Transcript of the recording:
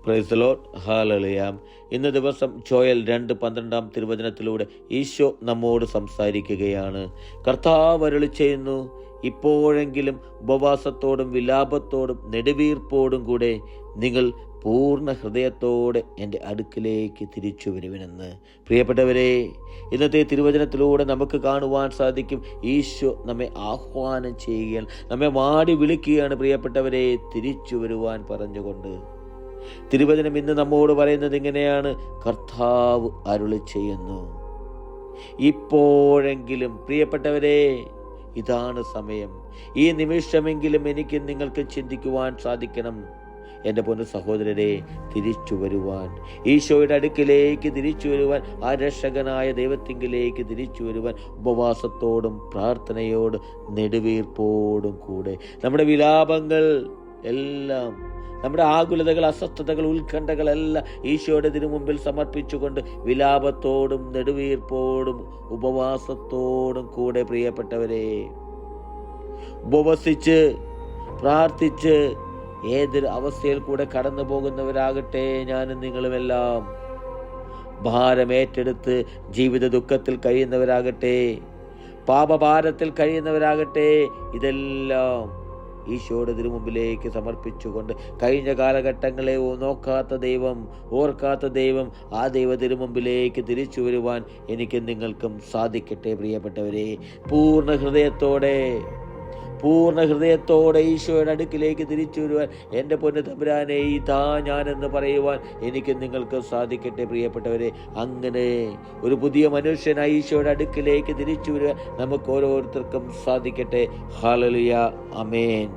Praise the Lord. Hallelujah. ഇന്ന് ദിവസം Joel 2:12 തിരുവചനത്തിലൂടെ Isho നമ്മോട് സംസാരിക്കുകയാണ്. കർത്താവ് അരുളിച്ചെയ്യുന്നു, ഇപ്പോഴെങ്കിലും ഉപവാസത്തോടും വിലാപത്തോടും നെടുവീർപ്പോടും കൂടെ നിങ്ങൾ പൂർണ്ണ ഹൃദയത്തോടെ എൻ്റെ അടുക്കിലേക്ക് തിരിച്ചു വരുവിനെന്ന്. പ്രിയപ്പെട്ടവരെ, ഇന്നത്തെ തിരുവചനത്തിലൂടെ നമുക്ക് കാണുവാൻ സാധിക്കും, ഈശോ നമ്മെ ആഹ്വാനം ചെയ്യുകയാണ്, നമ്മെ മാടി വിളിക്കുകയാണ് പ്രിയപ്പെട്ടവരെ, തിരിച്ചു വരുവാൻ പറഞ്ഞുകൊണ്ട്. തിരുവചനം ഇന്ന് നമ്മോട് പറയുന്നത് ഇങ്ങനെയാണ്: കർത്താവ് അരുളി ചെയ്യുന്നു, ഇപ്പോഴെങ്കിലും. പ്രിയപ്പെട്ടവരെ, ഇതാണ് സമയം. ഈ നിമിഷമെങ്കിലും എനിക്ക് നിങ്ങൾക്ക് ചിന്തിക്കുവാൻ സാധിക്കണം, എൻ്റെ പൊന്നു സഹോദരരെ, തിരിച്ചു വരുവാൻ, ഈശോയുടെ അടുക്കിലേക്ക് തിരിച്ചു വരുവാൻ, ആ രക്ഷകനായ ദൈവത്തിങ്കിലേക്ക് തിരിച്ചു വരുവാൻ, ഉപവാസത്തോടും പ്രാർത്ഥനയോടും നെടുവീർപ്പോടും കൂടെ നമ്മുടെ വിലാപങ്ങൾ എല്ലാം, നമ്മുടെ ആകുലതകൾ, അസ്വസ്ഥതകൾ, ഉത്കണ്ഠകളെല്ലാം ഈശോയുടെ തിരുമുമ്പിൽ സമർപ്പിച്ചുകൊണ്ട് വിലാപത്തോടും നെടുവീർപ്പോടും ഉപവാസത്തോടും കൂടെ പ്രിയപ്പെട്ടവരെ ഉപവസിച്ച് പ്രാർത്ഥിച്ച് ഏതൊരു അവസ്ഥയിൽ കൂടെ കടന്നു പോകുന്നവരാകട്ടെ, ഞാനും നിങ്ങളുമെല്ലാം ഭാരമേറ്റെടുത്ത് ജീവിത ദുഃഖത്തിൽ കഴിയുന്നവരാകട്ടെ, പാപഭാരത്തിൽ കഴിയുന്നവരാകട്ടെ, ഇതെല്ലാം ഈശോയുടെ തിരുമുമ്പിലേക്ക് സമർപ്പിച്ചുകൊണ്ട് കഴിഞ്ഞ കാലഘട്ടങ്ങളെ നോക്കാത്ത ദൈവം, ഓർക്കാത്ത ദൈവം, ആ ദൈവ തിരുമുമ്പിലേക്ക് തിരിച്ചു വരുവാൻ എനിക്ക് നിങ്ങൾക്കും സാധിക്കട്ടെ പ്രിയപ്പെട്ടവരെ. പൂർണ്ണ ഹൃദയത്തോടെ ഈശോയുടെ അടുക്കിലേക്ക് തിരിച്ചു വരുവാൻ, എൻ്റെ പൊന്നു തമ്പുരാനെ ഇതാ ഞാനെന്ന് പറയുവാൻ എനിക്ക് നിങ്ങൾക്ക് സാധിക്കട്ടെ പ്രിയപ്പെട്ടവരെ. അങ്ങനെ ഒരു പുതിയ മനുഷ്യനായി ഈശോയുടെ അടുക്കിലേക്ക് തിരിച്ചു വരുവാൻ നമുക്ക് ഓരോരുത്തർക്കും സാധിക്കട്ടെ. ഹല്ലേലൂയ. ആമേൻ.